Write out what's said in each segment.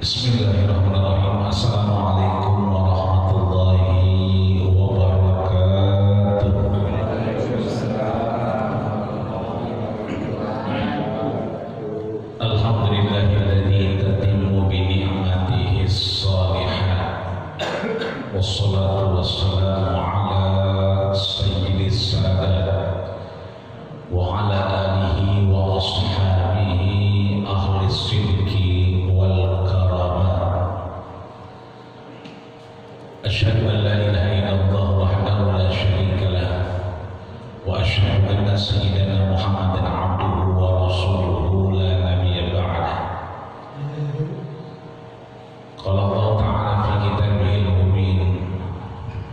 Bismillahirrahmanirrahim. Assalamualaikum warahmatullahi wabarakatuh. Alhamdulillahilladzi tatimmu bi ni'matihi s-salihah. Wassalatu wassalamu ala sayyidis sadat wa ala alihi wa ashabihi ahli sidqi wal karamah. Asyhadu an la ilaha illallah wahdahu la syarika lah wa asyhadu anna sayyidana Muhammadan abduhu wa rasuluhu la nabiyya ba'dah. Qala Allah ta'ala fi kitabihil mubin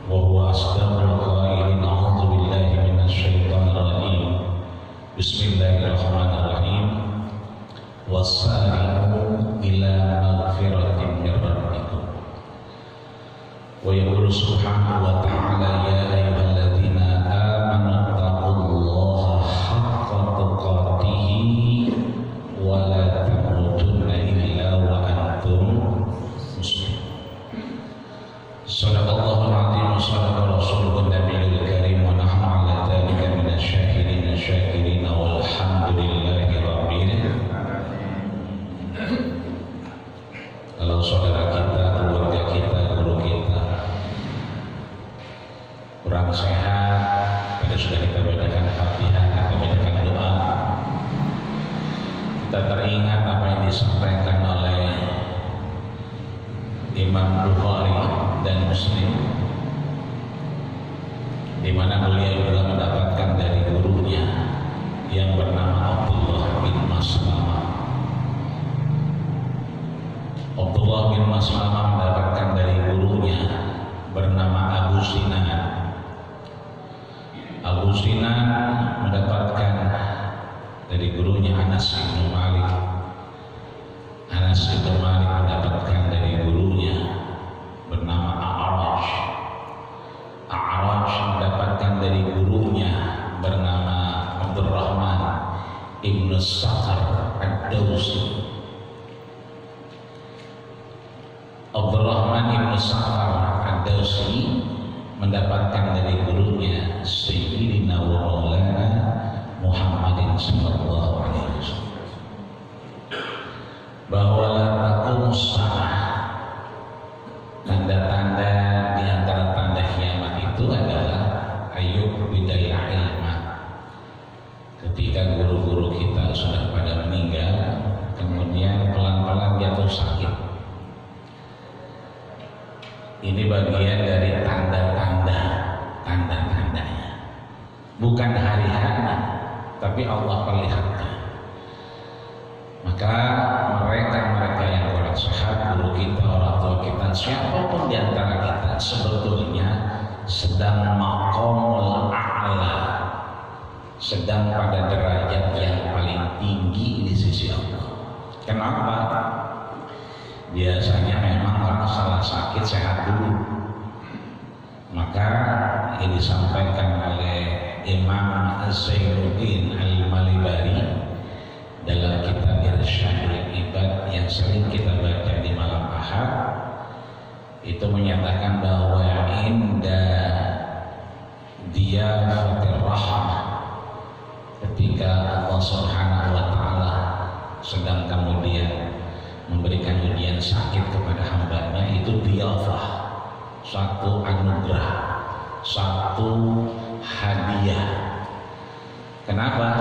wa huwa asdaqul qailin a'udzu billahi minasy syaithanir rajim. Bismillahirrahmanirrahim. Wassari'u ila magfiratin min rabbikum. Wa yaqulu subhanahu wa ta'ala ya ayyuhalladzina amanu taqullaha haqqa tuqatih wa la tamutunna illa wa antum muslimun. Shadaqallahul azim wa shadaqa rasuluhun nabiyul karim wa nahnu ala dzalika minasyahidin syakirin walhamdulillahi rabbil alamin. Kalau saudara kita, keluarga kita, guru kita kurang sehat, pada sudah kita bacakan Fatihah, kita bacakan doa, kita teringat apa yang disampaikan oleh Imam Bukhari dan Muslim, di mana beliau juga mendapatkan dari gurunya yang bernama Abdullah bin Maslamah. Abdullah bin Maslamah mendapatkan dari gurunya bernama Abu Sinan. Abu Sinan mendapatkan dari gurunya Anas bin Malik. Anas bin Malik mendapatkan dari gurunya bernama A'raj. A'raj mendapatkan dari gurunya bernama Abdurrahman ibn Sakhar ad-Dawsi. Abdurrahman ibn Sakhar ad-Dawsi mendapatkan dari gurunya Sayyidina wa Maulana Muhammadin sallallahu alaihi wasallam bahwa la taqumus saah, tanda-tanda di antara tanda kiamat itu adalah ayyub bidal ilma. Ketika guru-guru kita sudah pada meninggal, kemudian pelan-pelan jatuh sakit. Ini bagian dari tanda-tandanya, bukan hari-hari, tapi Allah perlihatkan. Maka mereka yang kurang sehat, guru kita, orang tua kita, siapapun di antara kita sebetulnya sedang maqamul a'la, sedang pada derajat yang paling tinggi di sisi Allah. Kenapa? Biasanya memang orang salah sakit sehat dulu. Maka ini disampaikan oleh Imam Az-Zainuddin Al-Malibari dalam kitab Irsyadul Ibad yang sering kita baca di malam Ahad. Itu menyatakan bahwa inda diyafatir rahmah, ketika Allah Subhanahu wa ta'ala sedang kemudian memberikan ujian sakit kepada hambanya, itu diyafah, satu anugerah, satu hadiah. Kenapa?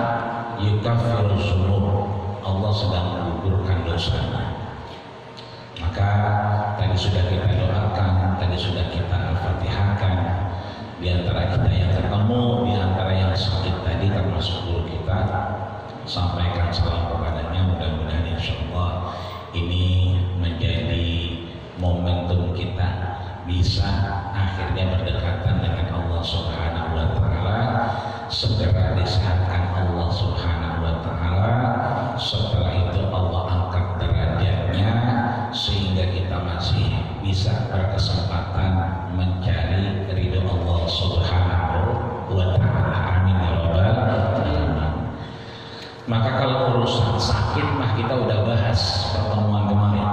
Yukaffiru dzunub, Allah sedang menggugurkan dosanya. Maka tadi sudah kita doakan, tadi sudah kita al-fatihahkan. Di antara kita yang ketemu, di antara yang sakit tadi termasuk guru kita, sampaikan salam kepadanya. Mudah-mudahan insyaallah ini menjadi momentum kita bisa akhirnya berdekatan dengan Allah Subhanahu wa ta'ala, segera disehatkan Allah Subhanahu wa ta'ala. Setelah itu Allah angkat derajatnya sehingga kita masih bisa berkesempatan mencari ridho Allah Subhanahu wa ta'ala. Amin ya rabbal alamin. Maka kalau urusan sakit mah kita udah bahas pertemuan kemarin.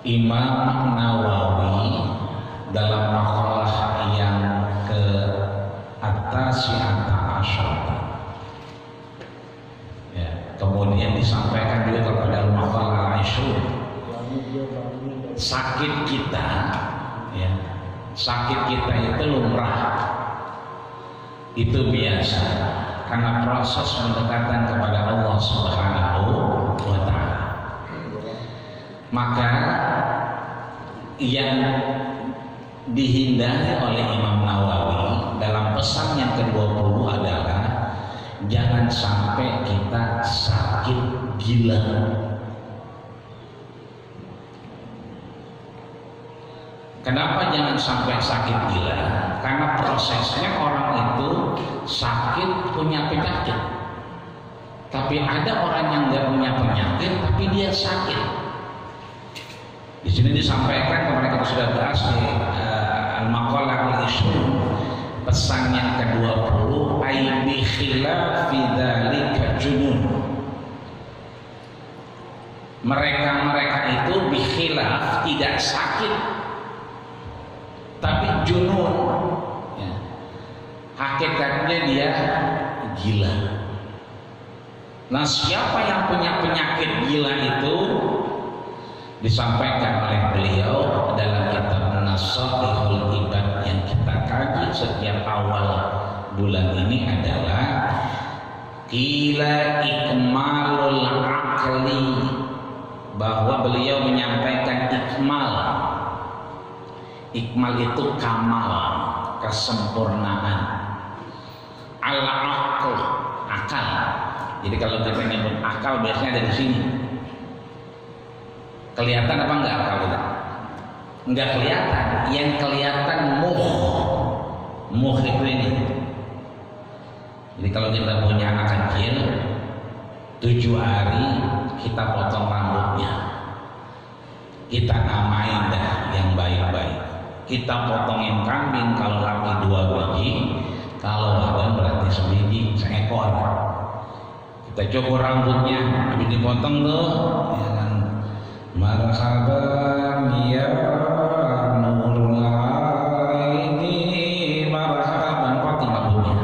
Imam Nawawi dalam makalah yang ke At-Tasi'ata Asyarah, ya, kemudian disampaikan juga kepada makalah Aisyah, sakit kita, ya, sakit kita itu lumrah, itu biasa karena proses pendekatan kepada Allah Subhanahu wa Ta'ala. Maka yang dihindari oleh Imam Nawawi dalam pesan yang ke-20 adalah jangan sampai kita sakit gila. Kenapa jangan sampai sakit gila? Karena prosesnya orang itu sakit punya penyakit, tapi ada orang yang nggak punya penyakit tapi dia sakit. Di sini disampaikan kemarin kita sudah bahas di Al-Maqalah al-Ishrun, pesan yang ke-20, ai bi khilafi dzalika junun. Mereka itu bi khilaf tidak sakit tapi junun, ya. Hakikatnya dia gila. Nah, siapa yang punya penyakit gila itu disampaikan oleh beliau dalam kitab Nasaihul Ibad yang kita kaji setiap awal bulan ini adalah qila ikmalul aqli, bahwa beliau menyampaikan ikmal itu kamal, kesempurnaan, al-aql, akal. Jadi kalau kita nyebut akal biasanya dari sini. Kelihatan apa enggak akal kita? Enggak kelihatan. Yang kelihatan muh itu ini. Jadi kalau kita punya anak kecil 7 hari kita potong rambutnya, kita namain dah yang baik-baik. Kita potongin kambing kalau laki 2 biji, kalau lawan berarti sebiji, seekor. Kita cukur rambutnya, habis dipotong tuh, ya kan? Marhaban ya nurul aini, marhaban, potong rambutnya.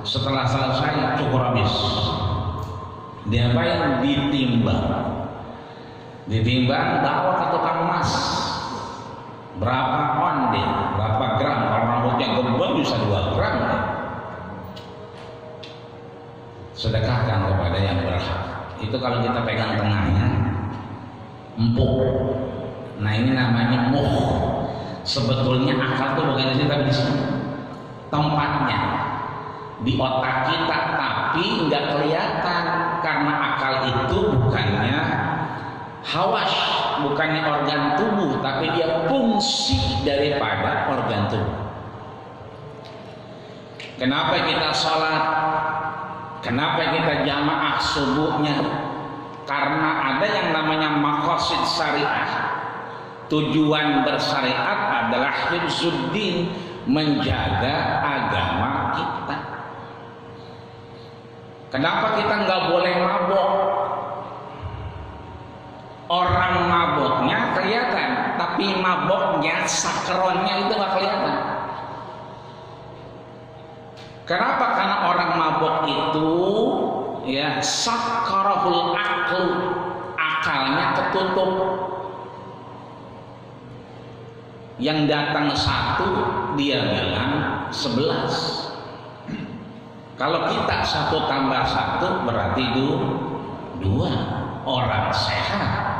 Setelah selesai cukur habis, diapain? Ditimbang, bawa ke tukang emas. Berapa onde, berapa gram? Kalau rambutnya gembel bisa 2 gram. Sedekahkan kepada yang berhak. Itu kalau kita pegang tengahnya, empuk. Nah, ini namanya muh. Sebetulnya akal itu bukan di sini tapi di sini. Tempatnya di otak kita, tapi nggak kelihatan karena akal itu bukannya hawas, bukannya organ tubuh, tapi dia fungsi daripada organ tubuh. Kenapa kita sholat? Kenapa kita jamaah subuhnya? Karena ada yang namanya maqasid syariah. Tujuan bersyariat adalah hifzuddin, menjaga agama kita. Kenapa kita nggak boleh mabok? Orang maboknya kelihatan, tapi maboknya, sakronnya itu nggak kelihatan. Kenapa? Karena orang mabok itu, ya, sakarahul aql, akalnya ketutup. Yang datang 1, dia bilang 11. Kalau kita 1 tambah 1 berarti 2. Orang sehat.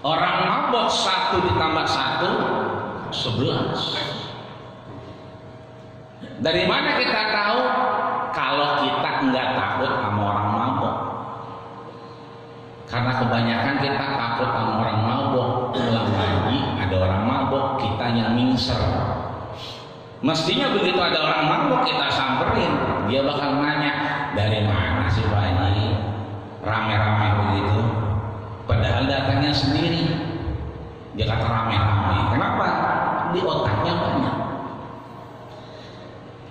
Orang mabok 1 ditambah 1 11. Dari mana kita tahu? Kalau kita enggak takut sama orang mabok. Karena kebanyakan kita takut sama orang mabok. Pulang lagi ada orang mabok, kita yang mingser. Mestinya begitu ada orang mabok kita samperin, dia bakal nanya, dari mana sih Pak Haji? Rame-rame begitu. Padahal datangnya sendiri. Dia kata rame-rame. Kenapa? Di otaknya banyak.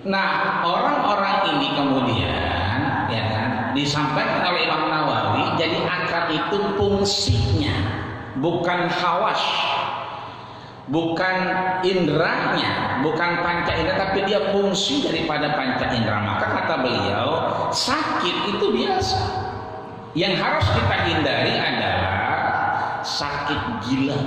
Nah, orang-orang ini kemudian, ya kan, disampaikan oleh Imam Nawawi, jadi akal itu fungsinya bukan hawas, bukan indranya, bukan panca indera, tapi dia fungsi daripada panca indera. Maka kata beliau, sakit itu biasa. Yang harus kita hindari adalah sakit gila.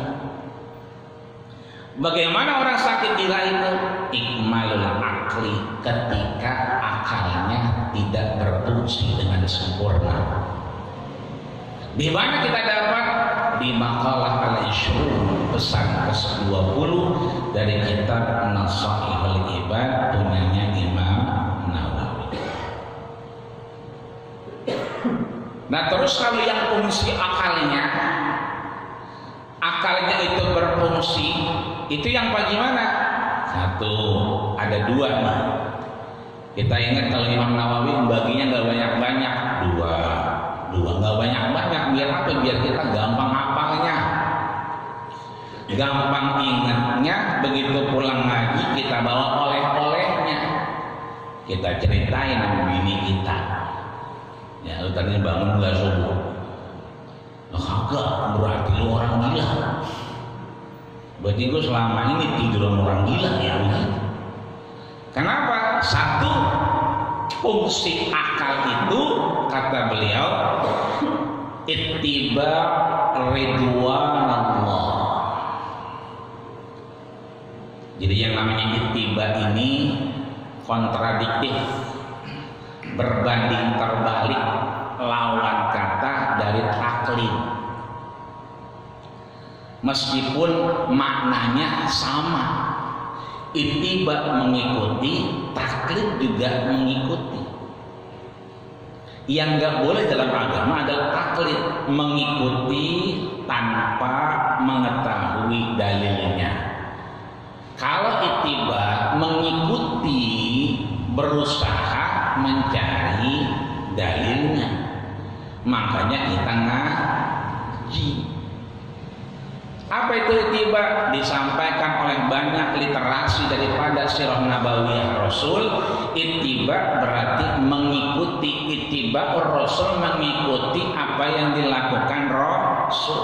Bagaimana orang sakit gila itu? Ikmalul akli, ketika akalnya tidak berfungsi dengan sempurna. Di mana kita dapat? Di makalah al-Ishrun, pesan ke-20 dari kitab Nasaihul Ibad punyanya Imam Nawawi. Nah terus kalau yang fungsi akalnya itu berfungsi, itu yang bagaimana? Satu, ada dua nih. Kita ingat kalau Imam Nawawi membaginya nggak banyak-banyak, dua nggak banyak-banyak. Biar apa? Biar kita gampang hafalnya, gampang ingatnya. Begitu pulang ngaji kita bawa oleh-olehnya, kita ceritain sama bini kita. Ya lu tadi bangun nggak subuh? Kagak, berarti lu orang gila. Berarti gue selama ini tidur sama orang gila ya begitu. Kenapa? Satu, fungsi akal itu kata beliau ittiba ridwanallah. Jadi yang namanya ittiba ini kontradiktif, berbanding terbalik, lawan kata dari taklid. Meskipun maknanya sama, ittiba mengikuti, taklid juga mengikuti. Yang nggak boleh dalam agama adalah taklid, mengikuti tanpa mengetahui dalilnya. Kalau ittiba mengikuti, berusaha mencari dalilnya, makanya kita ngaji. Apa itu ittiba? Disampaikan oleh banyak literasi daripada sirah nabawiyah Rasul. Ittiba berarti mengikuti, ittiba Rasul mengikuti apa yang dilakukan Rasul.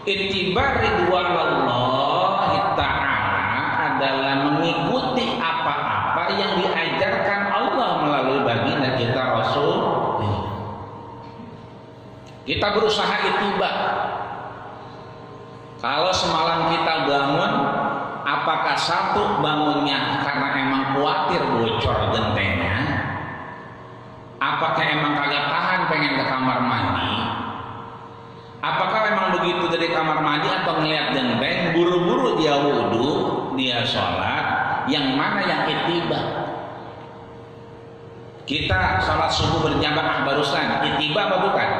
Ittiba ridwanallah ta'ala adalah mengikuti apa-apa yang diajarkan Allah melalui baginda kita Rasul. Kita berusaha ittiba. Kalau semalam kita bangun, apakah satu bangunnya karena emang khawatir bocor gentengnya? Apakah emang kagak tahan pengen ke kamar mandi? Apakah memang begitu dari kamar mandi atau ngeliat genteng, buru-buru dia wudhu, dia sholat? Yang mana yang ittiba? Kita sholat subuh berjamaah barusan, ittiba apa bukan?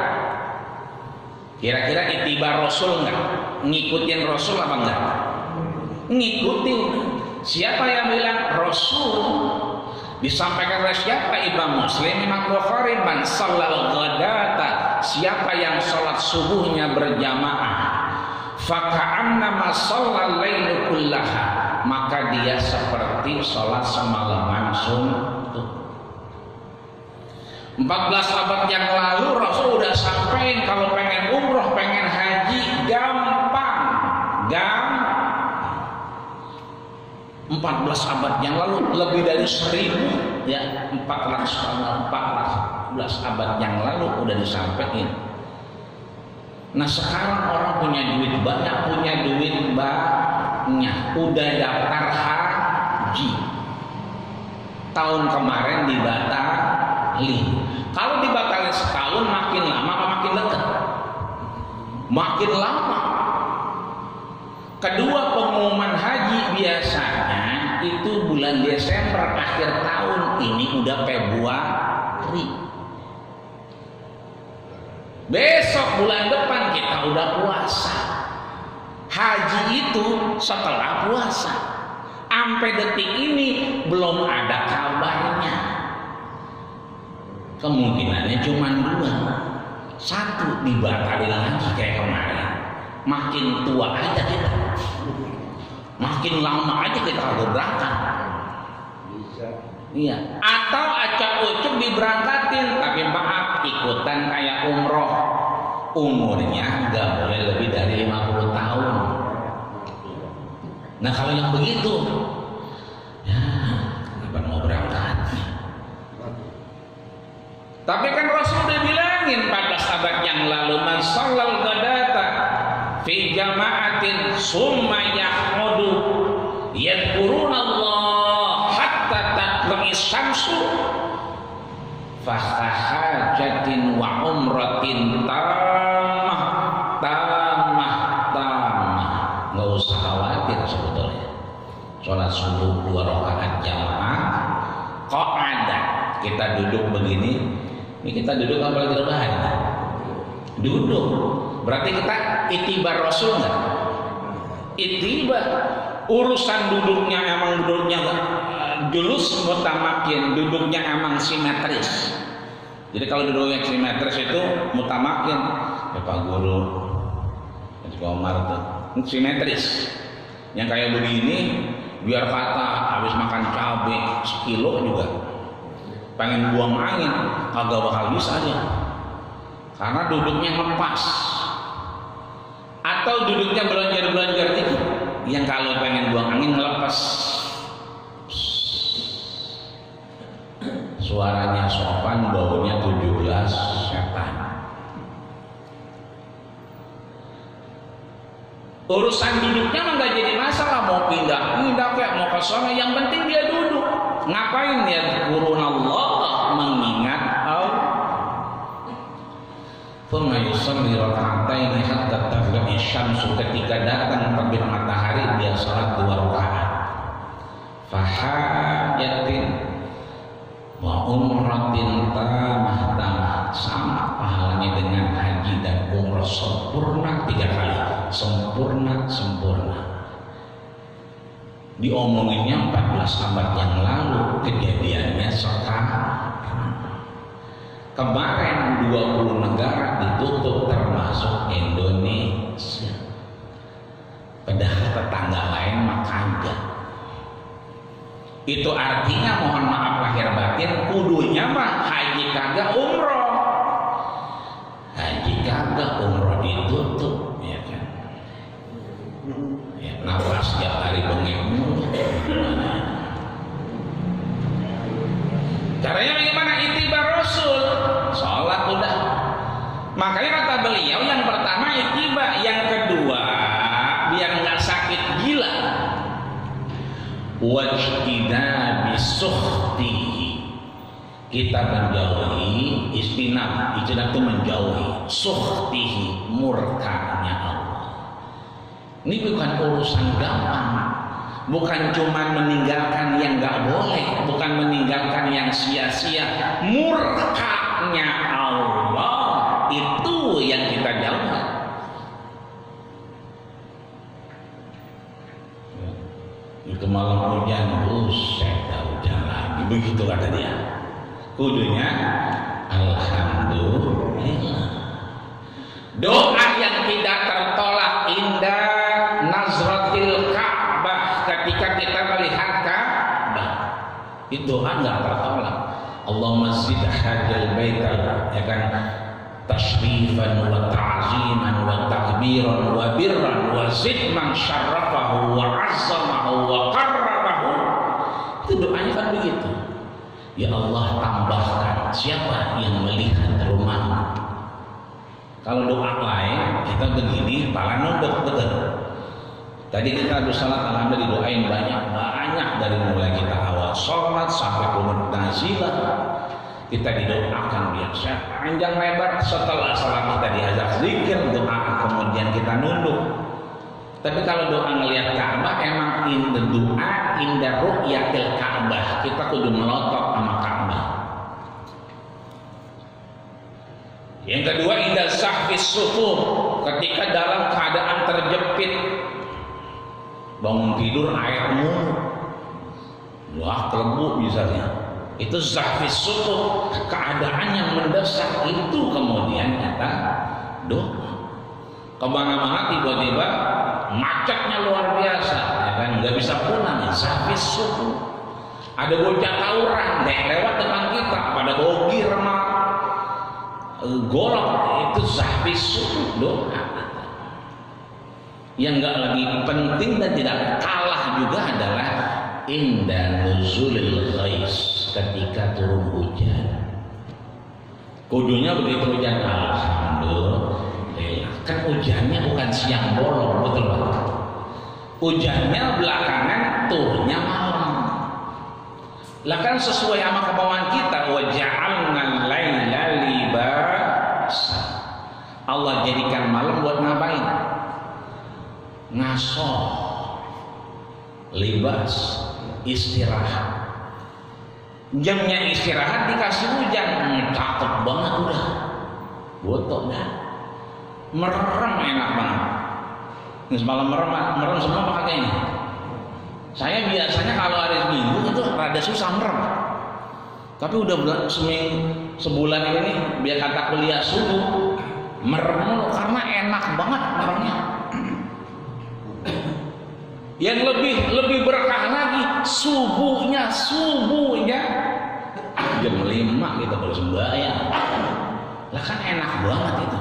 Kira-kira ittiba Rasul enggak? Ngikutin Rasul apa enggak? Ngikutin. Siapa yang bilang Rasul? Disampaikan oleh siapa? Imam Muslim, Imam Bukhari, man shallal ghadata, siapa yang sholat subuhnya berjamaah, faka'annama shallal lailu kullaha, maka dia seperti sholat semalaman suntuk. 14 abad yang lalu Rasul udah sampaikan kalau pengen umroh, pengen haji, gampang. 14 abad yang lalu, lebih dari 1000 ya, 14 abad yang lalu udah disampaikan. Nah sekarang orang punya duit banyak, udah daftar haji. Tahun kemarin dibatalin. Kalau dibatalin setahun, makin lama apa makin dekat? Makin lama. Kedua, pengumuman haji biasanya itu bulan Desember akhir tahun, ini udah Februari. Besok bulan depan kita udah puasa. Haji itu setelah puasa. Sampai detik ini belum ada kabarnya. Kemungkinannya cuma 2. Satu, dibatalin lagi kayak kemarin. Makin tua aja kita, makin lama aja kita harus berangkat. Iya. Atau acak-ucuk diberangkatin, tapi maaf ikutan kayak umroh, umurnya nggak boleh lebih dari Nah kalau yang begitu, ya kapan mau berangkat? Tapi kan Rasul udah bilangin 14 abad yang lalu, man shallal ghadata fi jama'atin summa yahmudu yadhkuruna Allah hatta tatlu'is syamsu fahajatin wa umratin tamah. Nggak usah khawatir sebetulnya. Sholat subuh 2 rakaat jamaah kok ada kita duduk begini. Ini kita duduk apa lagi rebahan? Duduk. Berarti kita itibar Rasul nggak? Itibar. Urusan duduknya emang duduknya julus mutamakin, duduknya emang simetris. Jadi kalau duduknya simetris itu mutamakin. Ya Pak Guru, Pak Omar tuh simetris. Yang kayak begini biar kata habis makan cabai sekilo juga pengen buang angin kagak bakal bisa aja, karena duduknya ngepas. Atau duduknya belonjar dikit, yang kalau pengen buang angin ngelepas, suaranya sopan, baunya 17 setan. Urusan duduknya mah nggak jadi masalah, mau pindah kayak mau ke sana, yang penting dia duduk. Ngapain dia Allah, mengingat Allah. Thumma yusalli raka'ataini hatta taghrib syamsu, ketika datang terbit matahari dia salat 2 rakaat. Fahajatin wa umratin tamah, sama pahalanya dengan haji dan umrah sempurna 3 kali. Sempurna. Diomonginnya 14 abad yang lalu, kejadiannya sekarang. Kemarin 20 negara ditutup termasuk Indonesia. Padahal tetangga lain mah kagak. Itu artinya mohon maaf lahir batin, kudunya mah haji kagak umroh. Haji kagak umroh ditutup, ya kan? Ya, nafas tiap hari bengek. Caranya bagaimana? Itibar Rasul. Sholat udah. Makanya kata beliau yang pertama itibar, yang kedua biar nggak sakit gila. Wajtinabi sukhtihi, kita menjauhi istinab itu menjauhi sukhtihi, murkanya Allah. Ini bukan urusan gampang, bukan cuma meninggalkan yang nggak boleh, bukan meninggalkan yang sia-sia. Murkanya Allah itu yang kita jauhi. Itu malam hujan, buset dah hujan lagi, begitu kata dia. Kudunya alhamdulillah. Doa yang tidak tertolak indah nazratil Ka'bah, ketika kita melihat Ka'bah, itu doa nggak tertolak. Allahumma zid hadzal baital, ya kan, tashrifan wa ta'ziman wa takbiran wa birran wa zid man syarrafahu wa azzamahu wa qarrabahu. Itu doanya kan begitu. Ya Allah, tambahkan siapa yang melihat rumahmu. Kalau doa lain kita begini, pala nunduk betul. Tadi kita habis salat alhamdulillah didoain banyak dari mulai kita awal sholat sampai kunut nazilah. Kita didoakan biasa panjang lebar. Setelah salat kita diajak zikir, doa, kemudian kita nunduk. Tapi kalau doa ngelihat Ka'bah, emang indah doa indah ru'yatil Ka'bah, kita kudu melotot sama Ka'bah. Yang kedua indah sahfis sufur, ketika dalam keadaan terjepit, bangun tidur air mulu, wah kelebu misalnya, itu sahfis sufur, keadaan yang mendesak, itu kemudian kita doa. Kemana-mana tiba-tiba macetnya luar biasa, ya kan, nggak bisa pulang, ya sahfis sufur. Ada bocah tawuran lewat depan kita, pada bogir sama golok, itu sahfis sufur, doa. Yang nggak lagi penting dan tidak kalah juga adalah inda nuzulil ghais, ketika turun hujan. Kudunya begitu hujan, alhamdulillah. Kan hujannya bukan siang bolong, betul Pak? Hujannya belakangan, turunnya malam. Lah kan sesuai sama kemauan kita, wa ja'alna laila libasa. Allah jadikan malam buat ngapain? Ngaso, libas, istirahat. Jamnya istirahat dikasih hujan, cakep banget udah, botok dah, merem enak banget. Ini semalam merem semua pakai ini. Saya biasanya kalau hari Minggu itu rada susah merem, tapi udah sebulan ini biar kata kuliah subuh merem karena enak banget meremnya. Yang lebih berkah lagi subuhnya jam 5 kita baru sembahyang. Lah kan enak banget itu.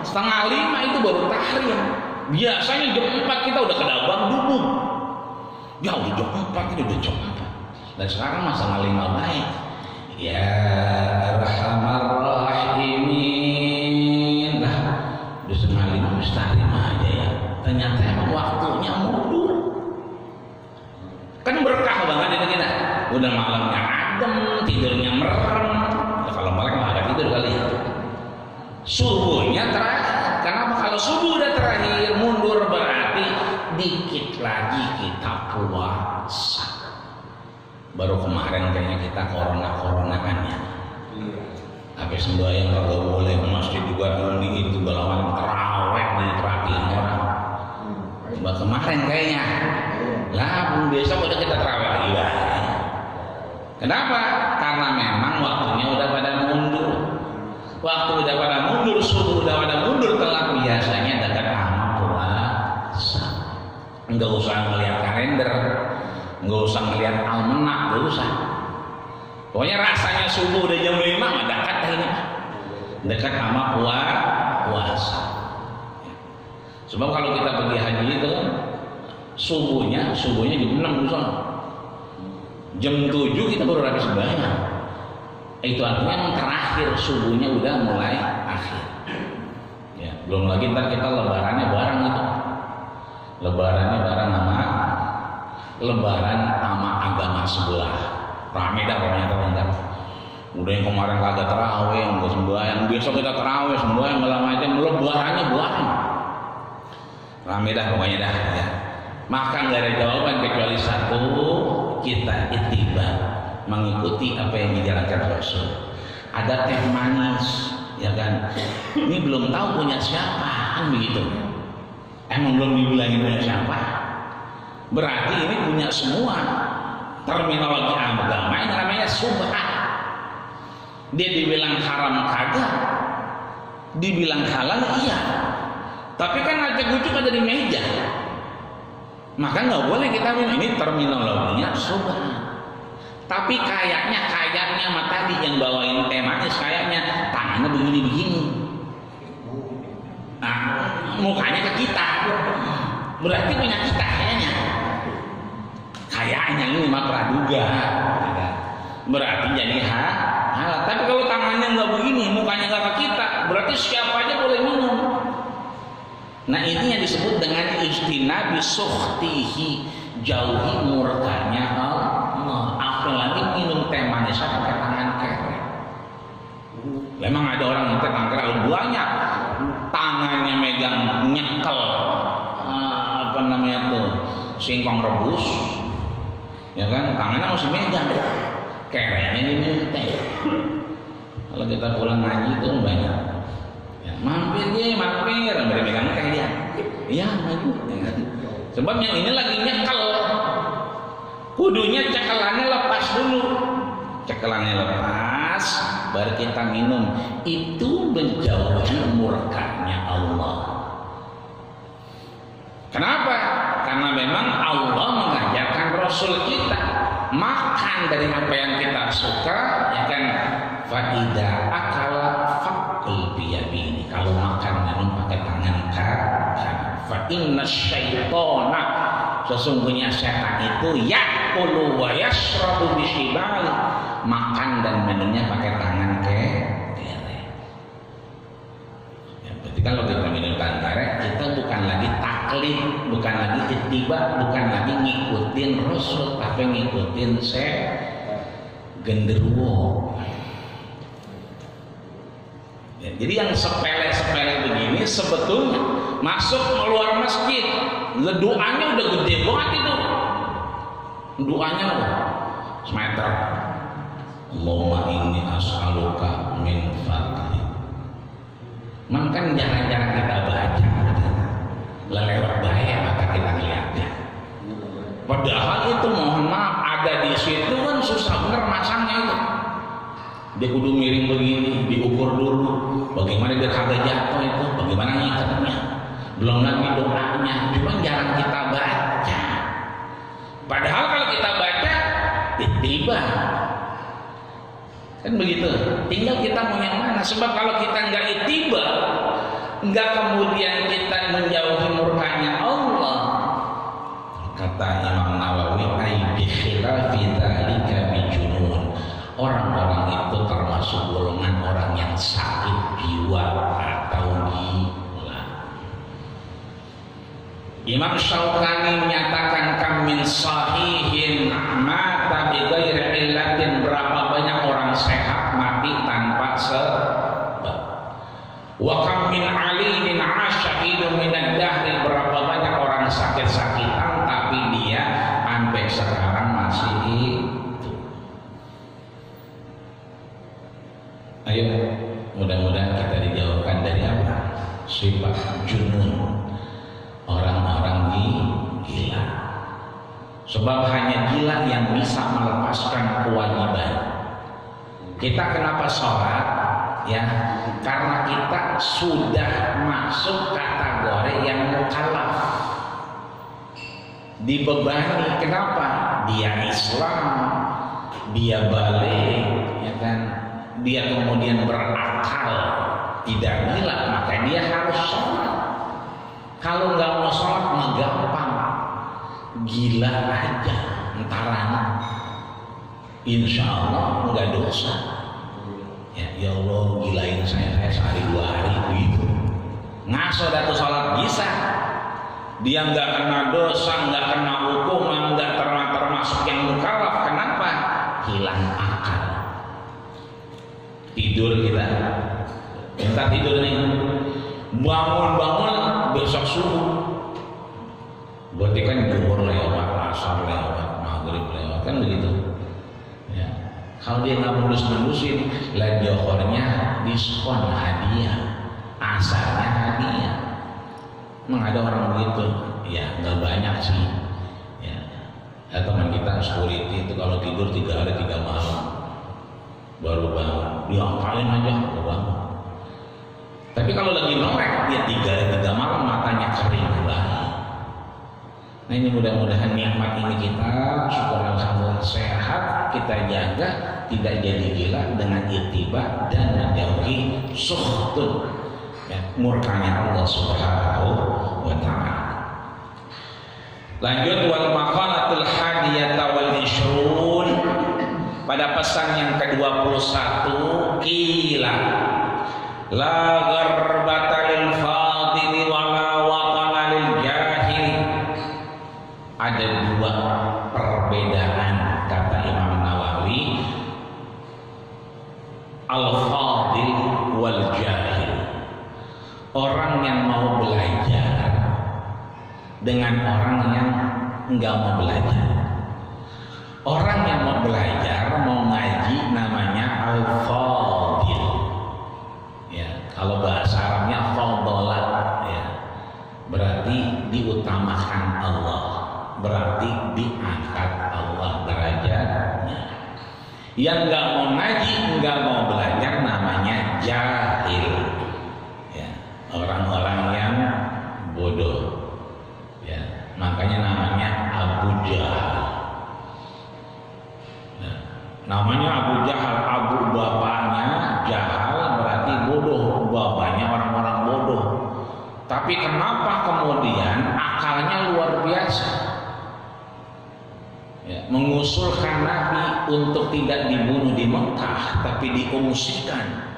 4:30 itu baru tahrim. Biasanya jam 4 kita udah kedabang dulu. Ya udah jam 4 ini udah jam 4. Dan sekarang masa 5 baik. Ya Arhamar Rahimin. Nah, udah 4:30 mesti tahrim aja ya. Ternyata emang waktunya mundur. Kan berkah banget itu kita. Udah malamnya adem, tidurnya merem. Ya, kalau malam agak tidur kali ya. Subuhnya terakhir. Kenapa? Kalau subuh udah terakhir mundur berarti dikit lagi kita puasa. Baru kemarin kayaknya kita corona kan ya. Habis sembahyang kalau boleh masjid juga dulu itu balawan terawih diterapiin orang. Coba kemarin kayaknya. Lah besok udah kita terawih lagi lah. Kenapa? Karena memang waktunya udah pada mundur. Waktu udah pada mundur, subuh udah pada mundur, telat biasanya dekat sama puasa. Enggak usah ngelihat kalender, enggak usah ngelihat almanak, enggak usah. Pokoknya rasanya subuh udah jam 5 mah dekat ini. Dekat sama puasa. Sebab kalau kita pergi haji itu kan subuhnya jam 6 dulu. Jam 7 kita baru habis sembahyang. Itu artinya yang terakhir subuhnya udah mulai akhir. Ya, belum lagi ntar kita lebarannya bareng itu. Lebarannya bareng sama agama sebelah. Rame dah pokoknya teman-teman. Udah yang kemarin kagak terawih, enggak sembahyang, besok kita terawih, sembahyang malam aja, lebarannya bareng. Rame dah pokoknya dah ya. Maka nggak ada jawaban kecuali satu, kita ittiba, mengikuti apa yang dijalankan Rasul. Ada teh manis, ya kan? Ini belum tahu punya siapa, kan begitu. Emang belum dibilangin punya siapa. Berarti ini punya semua. Terminologi agama yang namanya subhat. Dia dibilang haram kagak, dibilang halal iya. Tapi kan acak ucuk ada di meja. Maka nggak boleh kita bilang ini terminologinya subhat. Tapi kayaknya sama tadi yang bawain temanya kayaknya tangannya begini-begini. Nah, mukanya ke kita. Berarti punya kita kayaknya. Kayaknya ini mah praduga. Berarti jadi halal. Tapi kalau tangannya nggak begini, mukanya nggak ke kita, berarti siapa aja boleh minum. Nah ini yang disebut dengan ijtinabi sukhtihi, jauhi murkanya Allah. Apalagi minum teh manis pakai tangan kere. Memang ada orang minum teh tangan kere banyak, tangannya megang nyekel apa namanya tuh singkong rebus, ya kan, tangannya masih megang, kerenya diminum teh. Kalau kita pulang ngaji itu banyak. Mampir, mereka pegang kayak dia. Iya, maju. Sebab yang ini lagi nyekel. Kudunya cekelannya lepas dulu. Cekelannya lepas, baru kita minum. Itu menjauhi murkanya Allah. Kenapa? Karena memang Allah mengajarkan Rasul kita makan dari apa yang kita suka, ya kan? Fa'ida akala fakul biyamini. Kalau makan minum pakai tangan kanan. inna syaitona, sesungguhnya setan itu yakulu wa yashrabu bishibal, makan dan minumnya pakai tangan kiri. Ya, berarti kalau kita minum tangan kiri, kita bukan lagi taklid, bukan lagi ittiba, bukan lagi ngikutin Rasul, tapi ngikutin genderuwo. Ya, jadi yang sepele-sepele begini sebetulnya masuk keluar masjid, doanya udah gede banget itu. Doanya loh, semeter. Allahumma inni as'aluka min fadli. Kan jarang-jarang kita baca, lewat bahaya maka kita lihatnya. Padahal itu mohon maaf ada di situ kan susah bener masangnya itu. Dia kudu miring begini, diukur dulu bagaimana biar kagak jatuh itu, bagaimana ngikatnya, belum lagi doanya, cuma jarang kita baca. Padahal kalau kita baca tiba kan begitu, tinggal kita mau yang mana. Sebab kalau kita nggak itiba, nggak kemudian kita menjauhi murkanya Allah, kata Imam Nawawi, bi khilafi dzalika bijunun, orang-orang itu termasuk golongan orang yang sakit jiwa atau gila. Imam Syaukani menyatakan kam min sahihin mata bi ghairi illatin, berapa banyak orang sehat mati tanpa sebab. Wa kam min alinin asyahidu minad dahri, berapa banyak orang sakit-sakitan tapi dia sampai sekarang masih hidup. Ayo, mudah-mudahan kita dijauhkan dari apa? Sifat junun, orang-orang gila. Sebab hanya gila yang bisa melepaskan kewajiban. Kita kenapa sholat? Ya, karena kita sudah masuk kategori yang mukallaf, dibebani. Kenapa? Dia Islam, dia balik, ya kan? Dia kemudian berakal, tidak gila, maka dia harus sholat. Kalau nggak mau sholat mah gampang, gila aja, entaran, insya Allah nggak dosa. Ya Allah, gilain saya sehari 2 hari begitu. Ngaso datu sholat bisa, dia nggak kena dosa, nggak kena hukuman, nggak termasuk yang mukallaf. Kenapa? Hilang akal. Tidur kita, minta tidur nih, bangun besok subuh, berarti kan zuhur lewat, asar lewat, maghrib lewat, kan begitu. Ya. Kalau dia nggak mulus-mulusin, lah johornya diskon hadiah, asarnya hadiah. Emang ada orang begitu? Ya nggak banyak sih. Ya. Teman kita security itu kalau tidur 3 hari 3 malam baru bangun, dia ngapain aja baru bangun. Tapi kalau lagi melek dia 3 hari 3 malam matanya kering lagi. Nah ini mudah-mudahan nikmat ini kita syukur alhamdulillah sehat, kita jaga, tidak jadi gila dengan ittiba dan menjauhi sukhtun, ya, murkanya Allah Subhanahu wa ta'ala. Lanjut, wal maqalatul hadiyata wal ishrun, pada pesan yang ke-21, qila la gharbata lil fadili wala watana lil jahil. Ada 2 perbedaan kata Imam Nawawi, al-fadil wal jahil. Orang yang mau belajar dengan orang yang enggak mau belajar. Orang yang mau belajar, mau ngaji namanya al-fadil. Ya, kalau bahasa Arabnya fadala, ya. Berarti diutamakan Allah, berarti diangkat Allah derajatnya. Yang enggak mau ngaji, enggak mau belajar namanya jahil. Ya, orang-orang yang bodoh. Ya, makanya namanya Abu Jahal. Namanya Abu Jahal, Abu bapaknya, Jahal berarti bodoh, bapaknya orang-orang bodoh. Tapi kenapa kemudian akalnya luar biasa, ya, mengusulkan Nabi untuk tidak dibunuh di Mekah tapi diungsikan,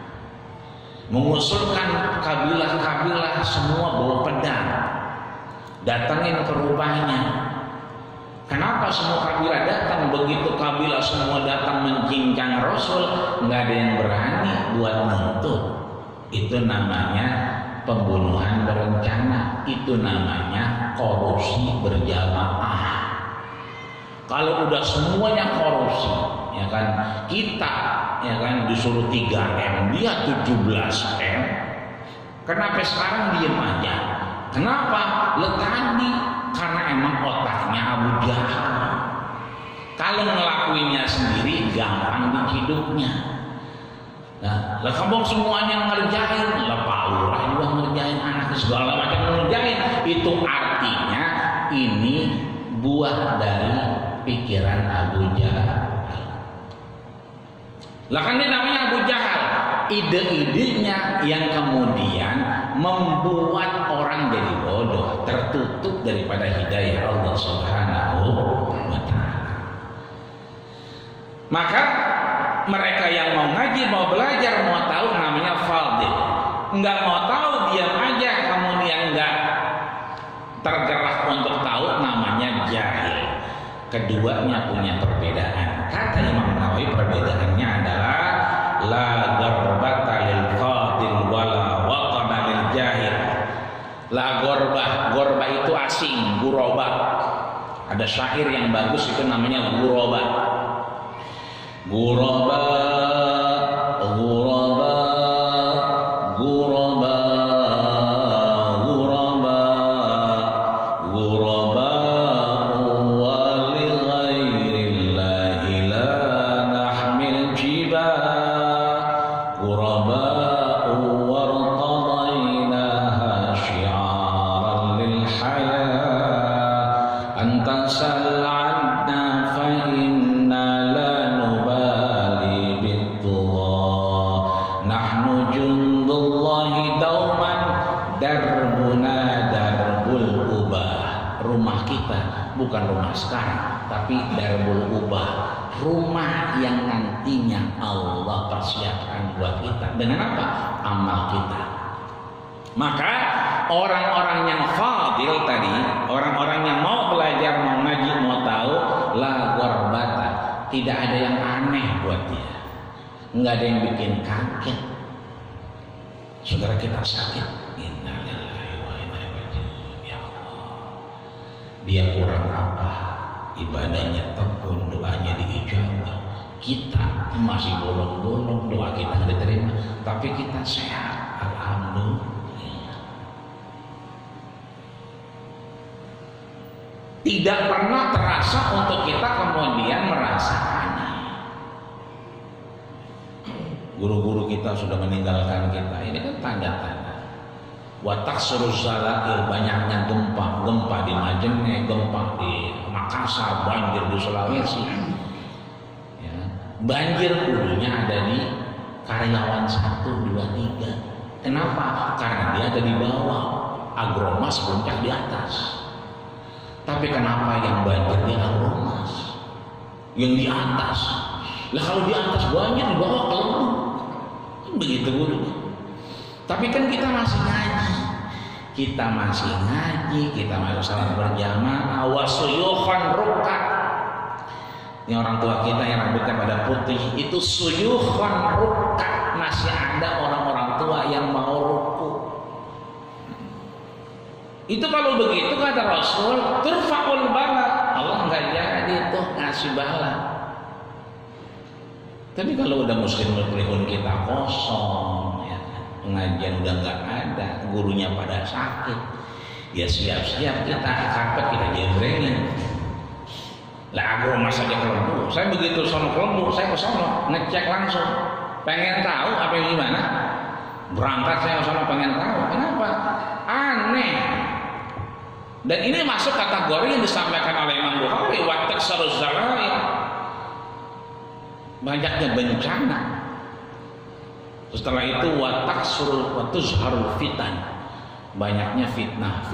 mengusulkan kabilah-kabilah semua bawa pedang datangin ke rumahnya. Kenapa semua kabilah datang? Begitu kabilah semua datang mencincang Rasul, nggak ada yang berani buat nuntut. Itu namanya pembunuhan berencana. Itu namanya korupsi berjamaah. Kalau udah semuanya korupsi, ya kan, kita ya kan disuruh 3M, dia 17M. Kenapa sekarang diem aja? Kenapa? Tadi karena emang otaknya Abu Jahal. Kalau ngelakuinnya sendiri gampang diciduknya. Nah, kamu semuanya ngerjain, Pak Lurah juga ngerjain, anak segala macam ngerjain. Itu artinya ini buah dari pikiran Abu Jahal. Lah kan ini namanya Abu Jahal. Ide-idenya yang kemudian membuat orang jadi bodoh, tertutup daripada hidayah Allah Subhanahu wa ta'ala. Maka mereka yang mau ngaji, mau belajar, mau tahu namanya fadil. Enggak mau tahu diam aja kemudian enggak tergerak untuk tahu namanya jahil. Keduanya punya perbedaan. Kata Imam Nawawi perbedaannya adalah la garbata lil fadil wala waqana lil jahil. La gorbah, gorbah itu asing, guroba. Ada syair yang bagus itu namanya guroba. Guroba, guroba, guroba, guroba, guroba. Bukan rumah sekarang, tapi darbul ubah, rumah yang nantinya Allah persiapkan buat kita. Dengan apa? Amal kita. Maka orang-orang yang fadil tadi, orang-orang yang mau belajar, mau ngaji, mau tahu, la gorbata, tidak ada yang aneh buat dia, nggak ada yang bikin kaget. Saudara kita sakit, dia kurang apa, ibadahnya tekun, doanya diijabah, kita masih bolong-bolong, doa kita nggak diterima, tapi kita sehat, alhamdulillah. Tidak pernah terasa untuk kita kemudian merasa aneh. Guru-guru kita sudah meninggalkan kita, ini kan tanda-tanda. Watak suruzalail, banyaknya gempa di Majene, gempa di Makassar, banjir di Sulawesi. Ya. Banjir dulunya ada di Karyawan 1, 2, 3. Kenapa? Karena dia ada di bawah, Agromas puncak di atas. Tapi kenapa yang banjir di Agromas, yang di atas? Lah kalau di atas banjir, di bawah kelembu, kan begitu dulu. Tapi kan kita masih ngaji, kita masih salat berjamaah, wasuyukhan rukak. Ini orang tua kita yang rambutnya pada putih, itu suyukhan rukak, masih ada orang-orang tua yang mau ruku. Itu kalau begitu kata Rasul, turfa'ul bala, Allah nggak jadi tuh ngasih bala. Tapi kalau udah muslim kita kosong, ya, pengajian udah nggak ada, gurunya pada sakit, ya siap-siap kita karpet kita jembrengin. Lah Agromas saja kelembu, saya begitu sono kelembu, saya ke sono ngecek langsung, pengen tahu apa yang gimana, berangkat saya ke sono pengen tahu, kenapa? Aneh. Dan ini masuk kategori yang disampaikan oleh Imam Bukhari, watak saruzalai, banyaknya bencana. Setelah itu watak surul watuzharul fitan, banyaknya fitnah.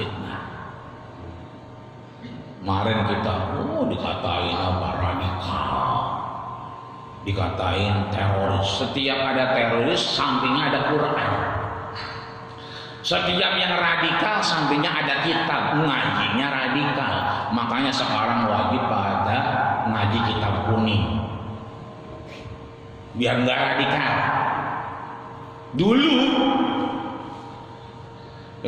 Kemarin kita dikatain apa radikal, dikatain teroris. Setiap ada teroris sampingnya ada Quran. Setiap yang radikal sampingnya ada kitab, ngajinya radikal. Makanya sekarang wajib pada ngaji kitab kuning biar nggak radikal. Dulu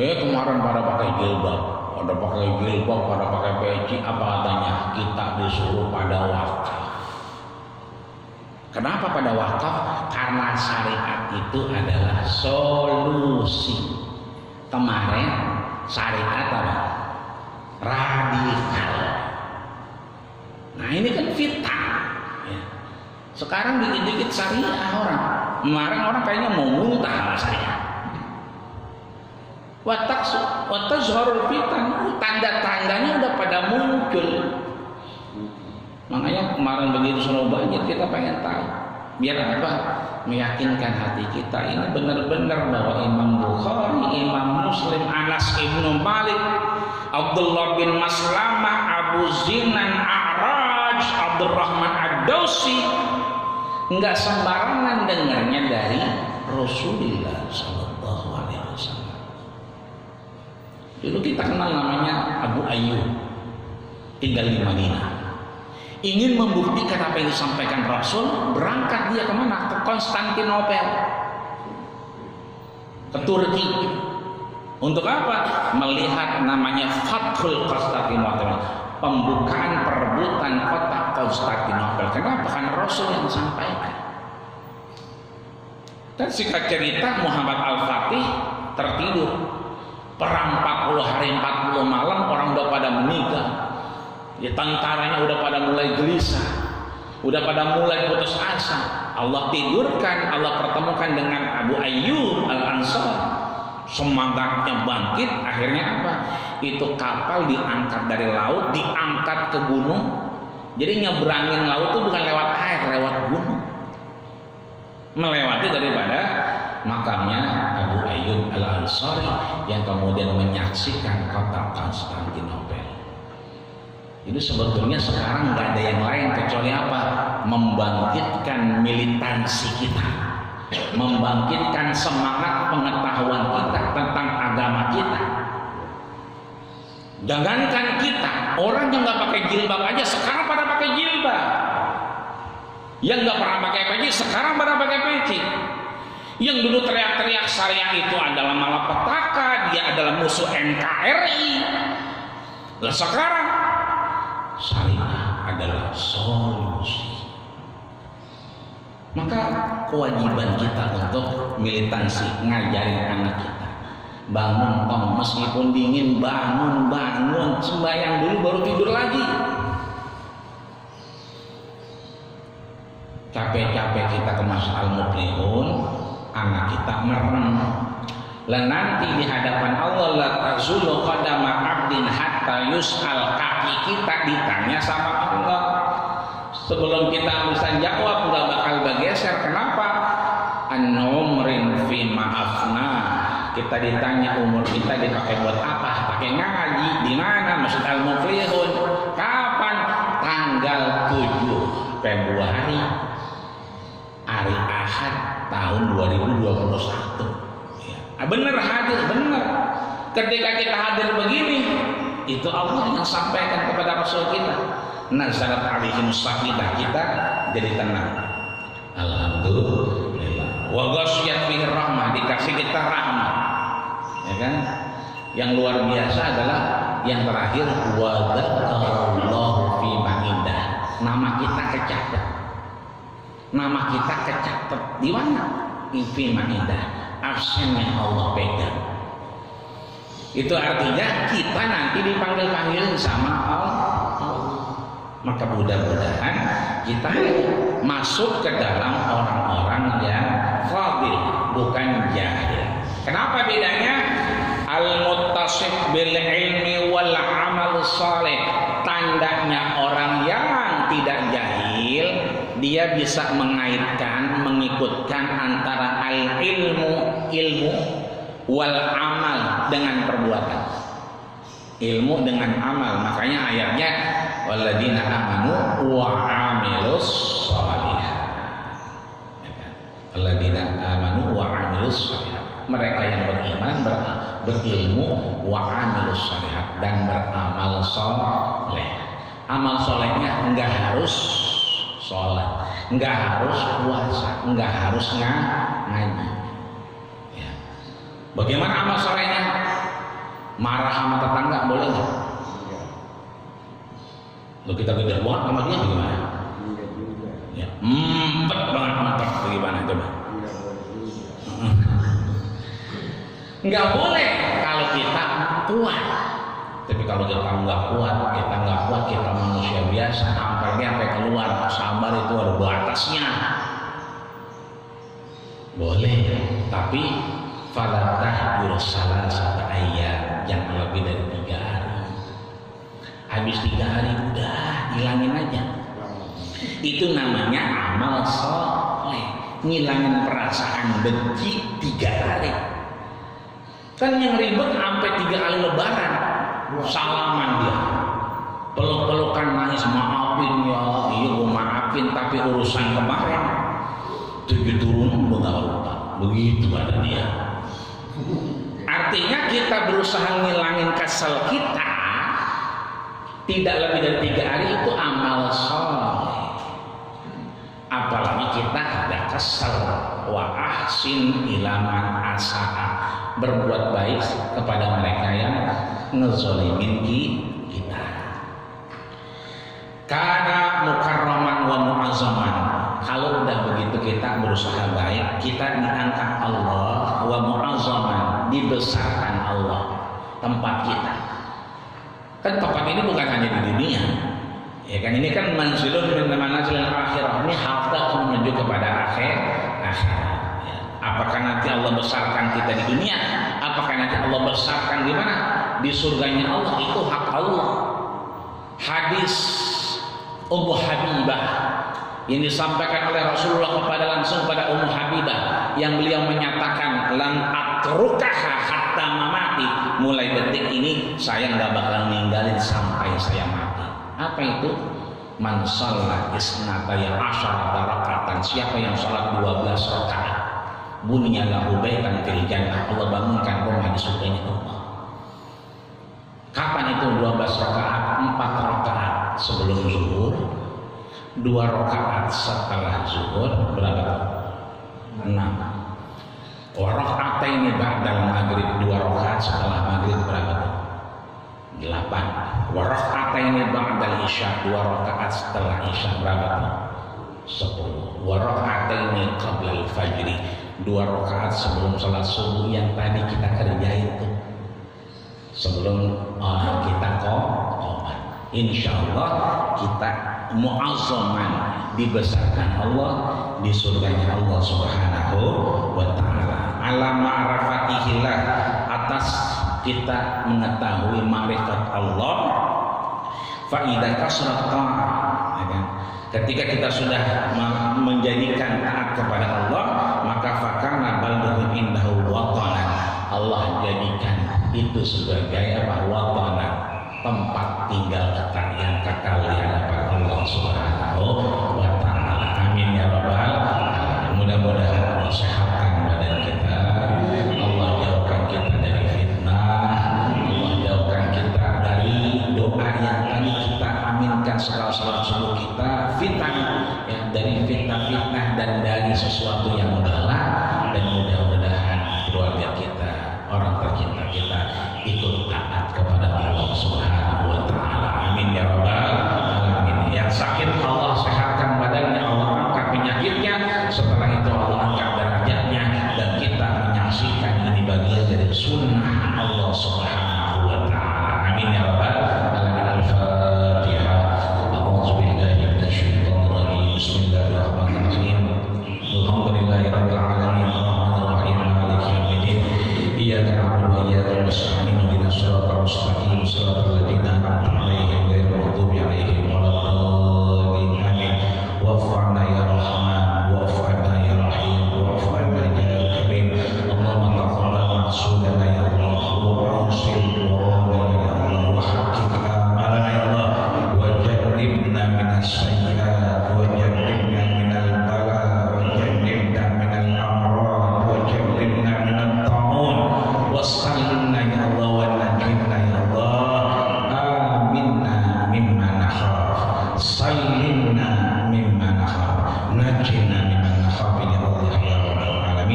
kemarin pada pakai jilbab, pada pakai peci, apa katanya? Kita disuruh pada wakaf. Kenapa pada wakaf? Karena syariat itu adalah solusi. Kemarin syariat apa? Radikal. Nah ini kan fitnah. Ya. Sekarang dikit-dikit syariah orang. Kemarin orang kayaknya mau muntah syariat. Watazharul fitan, tanda-tandanya udah pada muncul. Makanya kemarin begitu suruh banjir kita pengen tahu. Biar apa? Meyakinkan hati kita ini benar-benar bahwa Imam Bukhari, Imam Muslim, Anas ibnu Malik, Abdullah bin Maslamah, Abu Zinan A'raj, Abdurrahman Ad-Dausi enggak sembarangan dengarnya dari Rasulullah sallallahu alaihi wasallam. Dulu kita kenal namanya Abu Ayyub, tinggal di Madinah. Ingin membuktikan apa yang disampaikan Rasul, berangkat dia kemana? Ke Konstantinopel, ke Turki. Untuk apa? Melihat namanya Fathul Konstantinopel, pembukaan perebutan kota Konstantinopel. Kenapa? Karena Rasul yang sampaikan. Dan singkat cerita, Muhammad Al-Fatih tertidur. Perang 40 hari 40 malam, orang udah pada meninggal. Ya, tentaranya udah pada mulai gelisah, udah pada mulai putus asa. Allah tidurkan, Allah pertemukan dengan Abu Ayyub Al-Ansari. Semangatnya bangkit, akhirnya apa? Itu kapal diangkat dari laut, diangkat ke gunung. Jadi nyebrangin laut itu bukan lewat air, lewat gunung. Melewati daripada makamnya Abu Ayyub Al-Ansari yang kemudian menyaksikan kota Konstantinopel. Itu sebetulnya sekarang nggak ada yang lain kecuali apa? Membangkitkan militansi kita, membangkitkan semangat pengetahuan kita tentang agama kita. Jangankan kita, orang yang nggak pakai jilbab aja sekarang pada pakai jilbab. Yang nggak pernah pakai peci sekarang pada pakai peci. Yang dulu teriak-teriak syariah itu adalah malapetaka, dia adalah musuh NKRI. Lah sekarang syariah adalah solusi. Maka kewajiban kita untuk militansi, ngajarin anak kita. Bangun tong, meskipun dingin bangun, sembahyang dulu baru tidur lagi. Capek-capek kita ke Masjidil Muflihun, anak kita merem. Lah nanti di hadapan Allah la tazulu qadama 'abdin hatta yus'al, kaki kita ditanya sama Allah. Sebelum kita bisa jawab nggak bakal bergeser. Kenapa? An-umrin fi ma'afna. Kita ditanya umur kita dipakai buat apa? Pakai ngaji di mana? Masjidil Muflihun. Kapan? Tanggal 7 Februari hari Ahad tahun 2021. Benar hadir, benar. Ketika kita hadir begini, itu Allah yang sampaikan kepada Rasul kita. Nazalat alaihim sakinah, kita jadi tenang. Alhamdulillah. Wa ghasyiyat fihi rahmah, dikasih kita rahmat. Ya kan? Yang luar biasa adalah yang terakhir wa dzakarallahu fi ma'indah. Nama kita kecatat. Nama kita kecatat di mana? Fi ma'indah. Absen yang Allah pegang. Itu artinya kita nanti dipanggil-panggil sama Allah. Maka mudah-mudahan kita masuk ke dalam orang-orang yang fadil, bukan jahil. Kenapa bedanya? Al-muttasif bil ilmi wal amal saleh. Tandanya orang yang tidak jahil, dia bisa mengaitkan, mengikutkan antara ilmu wal amal dengan perbuatan. Ilmu dengan amal, makanya ayatnya walladzina amanu wa amilus shalihat. Walladzina amanu wa amilus shalihat. Mereka yang beriman, berilmu, wa amilus shalihat, dan beramal soleh. Amal solehnya enggak harus sholat, enggak harus puasa, enggak harus ngaji. Ya. Bagaimana amal solehnya? Marah sama tetangga boleh nggak? Lo kita kejar banget sama dia bagaimana? Ya, empet banget mantap bagaimana coba? Nggak boleh kalau kita kuat. Tapi kalau kita nggak kuat, kita manusia biasa, sampai keluar, sabar itu ada batasnya. Boleh, tapi fala tahjur salasata ayyam, jangan lebih dari 3 hari. Habis 3 hari udah hilangin aja. Itu namanya amal soleh, ngilangin perasaan benci 3 hari. Kan yang ribet sampai 3 kali lebaran, salaman dia, peluk-pelukan, nangis, maafin ya, iya gue maafin, tapi urusan kemarin 7 turun lupa, begitu ada dia. Artinya kita berusaha ngilangin kesel kita tidak lebih dari 3 hari, itu amal soleh. Apalagi kita ada kesel, wa ahsin ilaman asa'a, berbuat baik kepada mereka yang ngezolimin kita. Karena mukarraman wa mu'azzaman, kalau udah begitu kita berusaha baik, kita diangkat Allah, wa mu'azzaman, dibesarkan Allah tempat kita. Kan tempat ini bukan hanya di dunia, ya kan, ini kan manzilun min manazilil akhirah, ini halte menuju kepada akhirat. Ya. Apakah nanti Allah besarkan kita di dunia? Apakah nanti Allah besarkan di mana? Di surganya Allah, itu hak Allah. Hadis Ummu Habibah yang disampaikan oleh Rasulullah langsung pada Ummu Habibah, yang beliau menyatakan lan atrukaha hatta mamati, mulai detik ini saya nggak bakal ninggalin sampai saya mati. Apa itu? Man shalla isnataya asyarata rakatan, siapa yang sholat 12 rakaat, bunya lahu baitan fil jannah, Allah bangunkan rumah di surganya Allah. Kapan itu 12 rakaat? 4 rakaat sebelum zuhur, 2 rakaat setelah zuhur, berapa? 6. Wa raka'ataini ba'dal maghrib, 2 rakaat setelah maghrib, berapa? 8. Wa raka'ataini ba'dal isya, 2 rakaat setelah isya, berapa? 10. Wa raka'ataini qabla al-fajri, 2 rakaat sebelum salat subuh yang tadi kita kerjain itu. Sebelum kita qomat, insyaallah kita mu'azzaman, dibesarkan Allah di surganya Allah Subhanahu wa ta'ala. Ala ma'rafatihillah, atas kita mengetahui ma'rifat Allah. Fa idza kasrat ta'ah, ketika kita sudah menjadikan taat kepada Allah, maka fakana balduhu indahu watanan, Allah jadikan itu sebagai apa? Watanan, tempat tinggal kita yang kekal di hadapan Allah Subhanahu wa ta'ala. Amin ya rabbal alamin. Mudah-mudahan Allah sehatkan badan kita, Allah jauhkan kita dari fitnah, Allah jauhkan kita dari doa yang tadi kita aminkan setelah salat subuh kita, fitnah ya, dari fitnah-fitnah dan dari sesuatu yang mudalah, dan mudah-mudahan keluarga kita, orang tercinta kita ikut taat kepada Allah Subhanahu wa ta'ala. Amin ya rabbal alamin. Yang sakit Allah sehatkan badannya, Allah angkat penyakitnya, setelah itu Allah angkat derajatnya, dan kita menyaksikan ini bagian dari sunnah Allah Subhanahu wa ta'ala. Amin ya rabbal alamin. Al-Fatihah. A'udzu billahi minasyaitonir rajim. Bismillahirrahmanirrahim. Alhamdulillahirabbil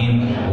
Amin.